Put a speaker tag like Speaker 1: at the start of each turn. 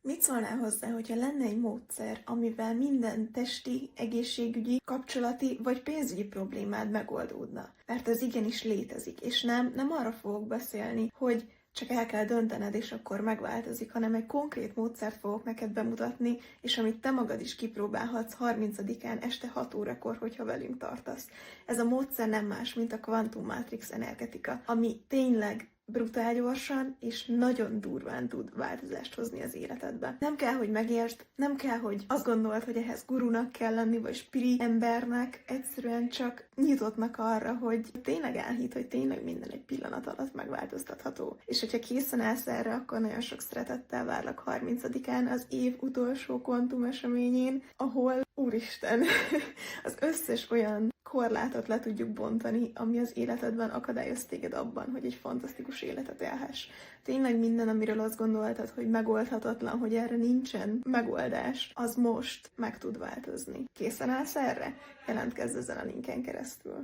Speaker 1: Mit szólnál hozzá, hogyha lenne egy módszer, amivel minden testi, egészségügyi, kapcsolati vagy pénzügyi problémád megoldódna? Mert ez igenis létezik, és nem arra fogok beszélni, hogy csak el kell döntened, és akkor megváltozik, hanem egy konkrét módszert fogok neked bemutatni, és amit te magad is kipróbálhatsz 30-án este 6 órakor, hogyha velünk tartasz. Ez a módszer nem más, mint a Quantum Matrix energetika, ami tényleg brutál gyorsan és nagyon durván tud változást hozni az életedbe. Nem kell, hogy megértsd, nem kell, hogy azt gondold, hogy ehhez gurunak kell lenni, vagy spiri embernek, egyszerűen csak nyitottnak arra, hogy tényleg elhitt, hogy tényleg minden egy pillanat alatt megváltoztatható. És hogyha készen állsz erre, akkor nagyon sok szeretettel várlak 30-án az év utolsó kvantum eseményén, ahol, úristen, az összes olyan korlátot le tudjuk bontani, ami az életedben akadályoz téged abban, hogy egy fantasztikus életet élhess. Tényleg minden, amiről azt gondoltad, hogy megoldhatatlan, hogy erre nincsen megoldás, az most meg tud változni. Készen állsz erre? Jelentkezz ezen a linken keresztül.